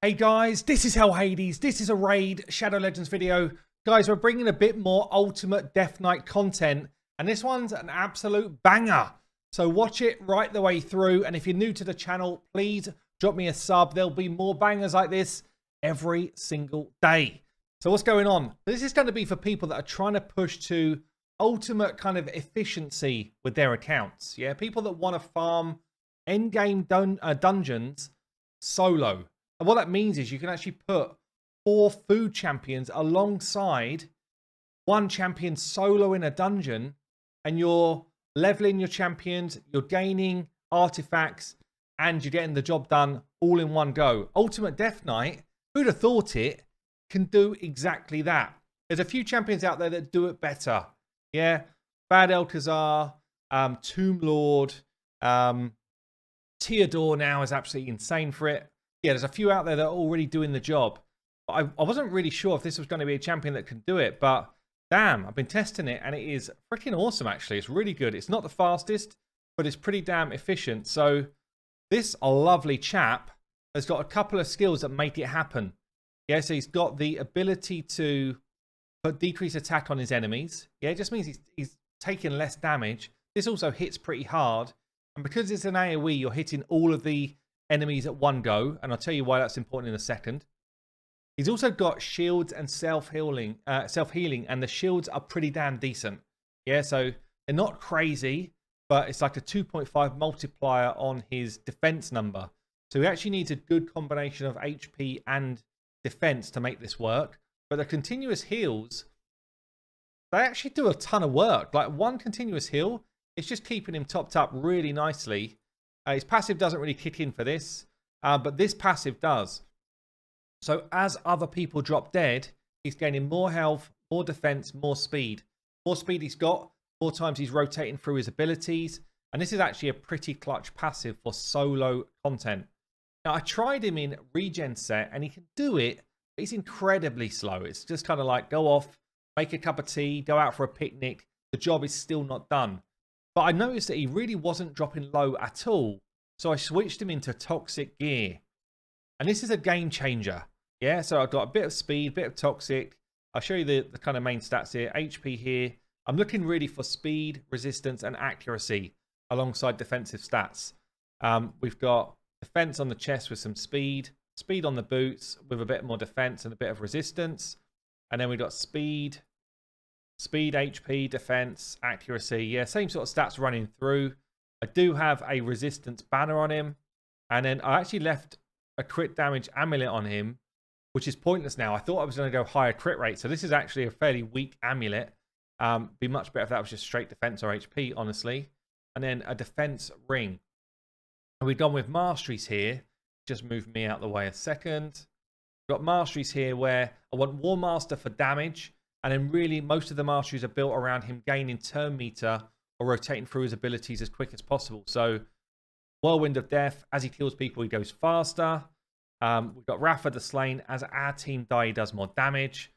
Hey guys, this is Hell Hades. This is a raid Shadow Legends video. Guys, we're bringing a bit more ultimate Deathknight content, and this one's an absolute banger. So watch it right the way through, and if you're new to the channel, please drop me a sub. There'll be more bangers like this every single day. So what's going on? This is going to be for people that are trying to push to ultimate kind of efficiency with their accounts. Yeah, people that want to farm endgame dungeons solo. And what that means is you can actually put 4 food champions alongside one champion solo in a dungeon, and you're leveling your champions, you're gaining artifacts, and you're getting the job done all in one go. Ultimate Deathknight, who'd have thought it, can do exactly that. There's a few champions out there that do it better. Yeah, Bad Elkazar, Tomb Lord, Theodore now is absolutely insane for it. Yeah, there's a few out there that are already doing the job. But I wasn't really sure if this was going to be a champion that can do it, but damn, I've been testing it and it is freaking awesome actually. It's really good. It's not the fastest, but it's pretty damn efficient. So this lovely chap has got a couple of skills that make it happen. Yeah, so he's got the ability to put decrease attack on his enemies. Yeah, it just means he's taking less damage. This also hits pretty hard. And because it's an AoE, you're hitting all of the enemies at one go, and I'll tell you why that's important in a second. He's also got shields and self-healing, and the shields are pretty damn decent. Yeah, so they're not crazy, but it's like a 2.5 multiplier on his defense number. So he actually needs a good combination of HP and defense to make this work. But the continuous heals, they actually do a ton of work. Like one continuous heal, it's just keeping him topped up really nicely. His passive doesn't really kick in for this, but this passive does. So as other people drop dead, he's gaining more health, more defense, more speed. More speed he's got, more times he's rotating through his abilities. And this is actually a pretty clutch passive for solo content. Now, I tried him in regen set, and he can do it, but he's incredibly slow. It's just kind of like go off, make a cup of tea, go out for a picnic. The job is still not done. But I noticed that he really wasn't dropping low at all. So I switched him into toxic gear. And this is a game changer. Yeah, so I've got a bit of speed, bit of toxic. I'll show you the kind of main stats here. HP here. I'm looking really for speed, resistance, and accuracy alongside defensive stats. We've got defense on the chest with some speed. Speed on the boots with a bit more defense and a bit of resistance. And then we've got speed, HP, defense, accuracy. Yeah, same sort of stats running through. I do have a resistance banner on him. And then I actually left a crit damage amulet on him, which is pointless now. I thought I was going to go higher crit rate. So this is actually a fairly weak amulet. Be much better if that was just straight defense or HP, honestly. And then a defense ring. And we've gone with masteries here. Just move me out the way a second. Got masteries here where I want War Master for damage. And then really most of the masteries are built around him gaining turn meter or rotating through his abilities as quick as possible. So Whirlwind of Death, as he kills people, he goes faster. We've got Wrath of the Slain. As our team die, he does more damage.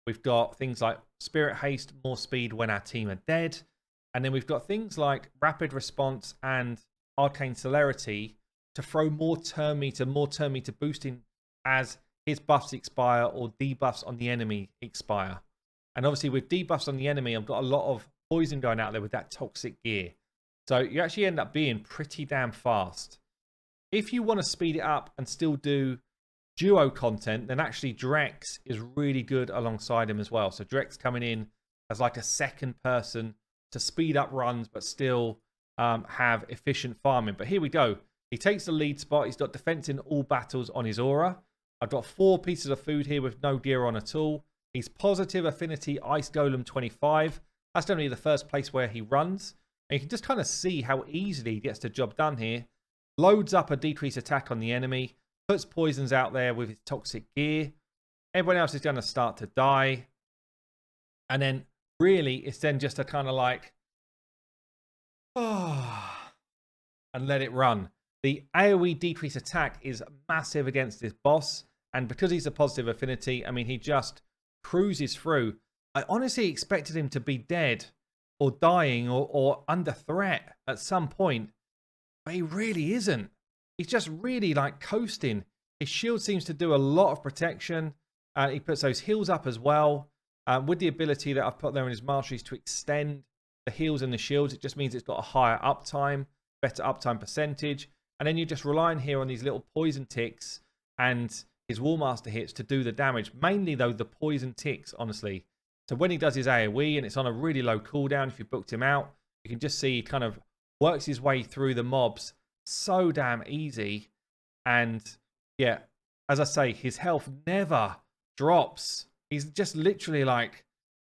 We've got things like Spirit Haste, more speed when our team are dead. And then we've got things like Rapid Response and Arcane Celerity to throw more turn meter boosting as his buffs expire or debuffs on the enemy expire. And obviously with debuffs on the enemy, I've got a lot of poison going out there with that toxic gear. So you actually end up being pretty damn fast. If you want to speed it up and still do duo content, then actually Drex is really good alongside him as well. So Drex coming in as like a second person to speed up runs, but still have efficient farming. But here we go. He takes the lead spot. He's got defense in all battles on his aura. I've got 4 pieces of food here with no gear on at all. He's positive affinity Ice Golem 25. That's generally the first place where he runs. And you can just kind of see how easily he gets the job done here. Loads up a decrease attack on the enemy. Puts poisons out there with his toxic gear. Everyone else is going to start to die. And then really it's then just a kind of like, and let it run. The AoE decrease attack is massive against this boss. And because he's a positive affinity, I mean, he just cruises through. I honestly expected him to be dead or dying or under threat at some point. But he really isn't. He's just really like coasting. His shield seems to do a lot of protection. He puts those heals up as well. With the ability that I've put there in his masteries to extend the heals and the shields, it just means it's got a higher uptime, better uptime percentage. And then you're just relying here on these little poison ticks and his Wallmaster hits to do the damage. Mainly, though, the poison ticks, honestly. So when he does his AoE and it's on a really low cooldown, if you booked him out, you can just see he kind of works his way through the mobs so damn easy. And yeah, as I say, his health never drops. He's just literally like,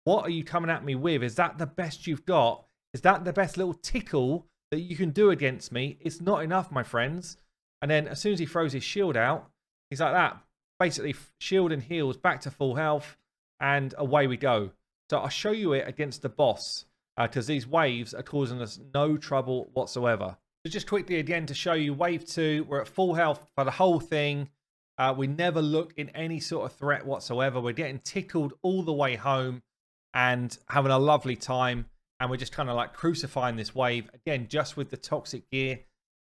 what are you coming at me with? Is that the best you've got? Is that the best little tickle that you can do against me? It's not enough, my friends. And then as soon as he throws his shield out, he's like that. Basically, shield and heals back to full health, and away we go. So I'll show you it against the boss, because these waves are causing us no trouble whatsoever. So just quickly again to show you wave 2, we're at full health for the whole thing. We never look in any sort of threat whatsoever. We're getting tickled all the way home and having a lovely time. And we're just kind of like crucifying this wave. Again, just with the toxic gear.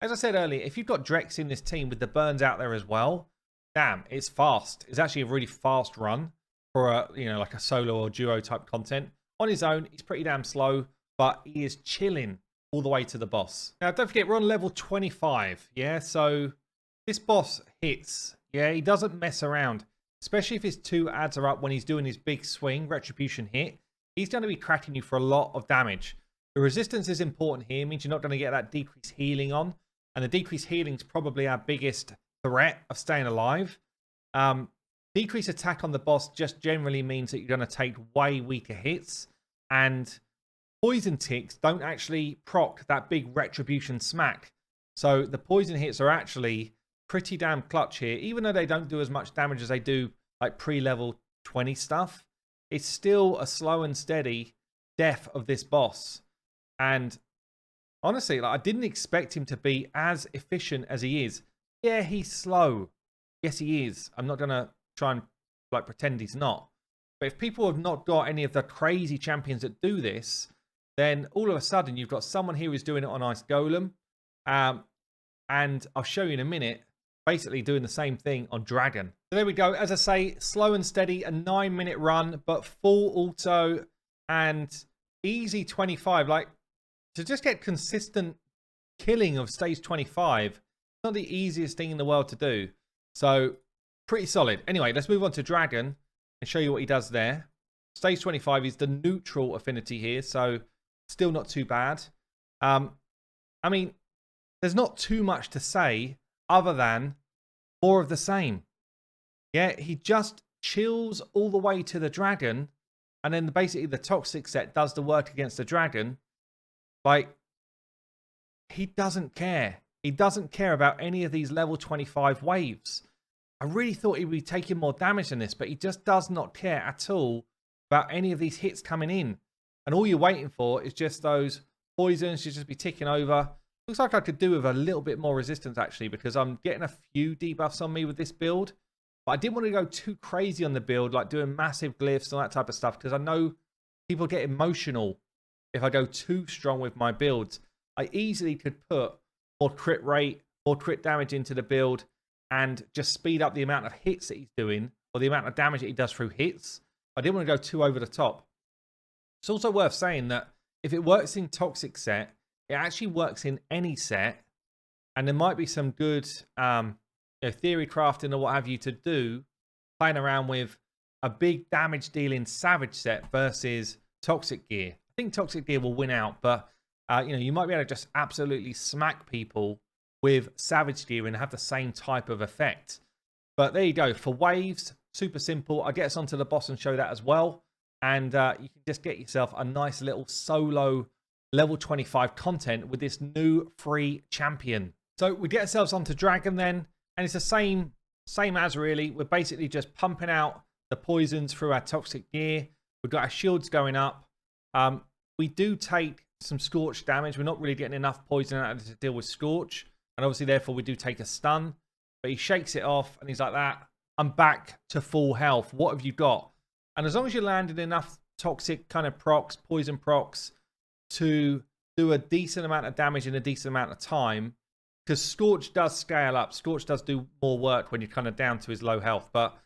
As I said earlier, if you've got Drex in this team with the burns out there as well, damn, it's fast. It's actually a really fast run for a, you know, like a solo or duo type content. On his own, he's pretty damn slow, but he is chilling all the way to the boss. Now, don't forget, we're on level 25. Yeah, so this boss hits. Yeah, he doesn't mess around, especially if his 2 adds are up when he's doing his big swing, retribution hit. He's going to be cracking you for a lot of damage. The resistance is important here. It means you're not going to get that decreased healing on. And the decreased healing is probably our biggest threat of staying alive. Decreased attack on the boss just generally means that you're going to take way weaker hits. And poison ticks don't actually proc that big retribution smack. So the poison hits are actually pretty damn clutch here. Even though they don't do as much damage as they do like pre-level 20 stuff, it's still a slow and steady death of this boss. And honestly, like, I didn't expect him to be as efficient as he is. Yeah, he's slow. Yes, he is. I'm not going to try and like pretend he's not. But if people have not got any of the crazy champions that do this, then all of a sudden you've got someone here who's doing it on Ice Golem. And I'll show you in a minute, basically doing the same thing on Dragon. So there we go. As I say, slow and steady, a 9-minute run, but full auto and easy 25. Like, to just get consistent killing of stage 25, not the easiest thing in the world to do. So pretty solid. Anyway, let's move on to Dragon and show you what he does there. Stage 25 is the neutral affinity here, so still not too bad. I mean, there's not too much to say other than more of the same. Yeah, he just chills all the way to the Dragon, and then basically the toxic set does the work against the Dragon. Like, he doesn't care. He doesn't care about any of these level 25 waves. I really thought he'd be taking more damage than this, but he just does not care at all about any of these hits coming in. And all you're waiting for is just those poisons to just be ticking over. Looks like I could do with a little bit more resistance, actually, because I'm getting a few debuffs on me with this build. But I didn't want to go too crazy on the build, like doing massive glyphs and that type of stuff, because I know people get emotional if I go too strong with my builds. I easily could put more crit rate, more crit damage into the build, and just speed up the amount of hits that he's doing, or the amount of damage that he does through hits. I didn't want to go too over the top. It's also worth saying that if it works in Toxic set, it actually works in any set, and there might be some good theory crafting or what have you to do, playing around with a big damage dealing Savage set versus Toxic gear. I think Toxic gear will win out, but you might be able to just absolutely smack people with Savage gear and have the same type of effect. But there you go. For waves, super simple. I'll get us onto the boss and show that as well. And you can just get yourself a nice little solo level 25 content with this new free champion. So we get ourselves onto Dragon then, and it's the same as really. We're basically just pumping out the poisons through our toxic gear. We've got our shields going up. We do take some scorch damage. We're not really getting enough poison out of it to deal with scorch, and obviously therefore we do take a stun. But he shakes it off and he's like, that, I'm back to full health. What have you got? And as long as you're landing enough toxic kind of procs, poison procs, to do a decent amount of damage in a decent amount of time, because Scorch does scale up. Scorch does do more work when you're kind of down to his low health. But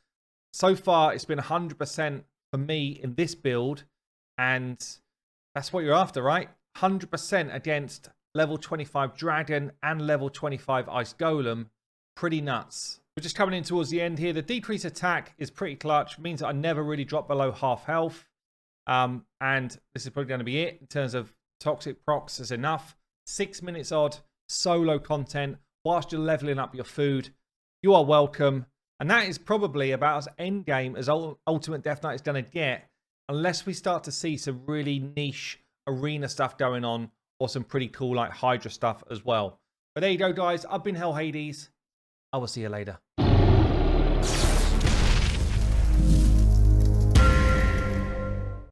so far, it's been 100% for me in this build. And that's what you're after, right? 100% against level 25 Dragon and level 25 Ice Golem. Pretty nuts. We're just coming in towards the end here. The decrease attack is pretty clutch. Means that I never really drop below half health. And this is probably going to be it in terms of toxic procs. Is enough. 6 minutes odd solo content whilst you're leveling up your food. You are welcome. And that is probably about as end game as Ultimate Deathknight is going to get, unless we start to see some really niche arena stuff going on or some pretty cool like Hydra stuff as well. But there you go, guys. I've been Hell Hades. I will see you later.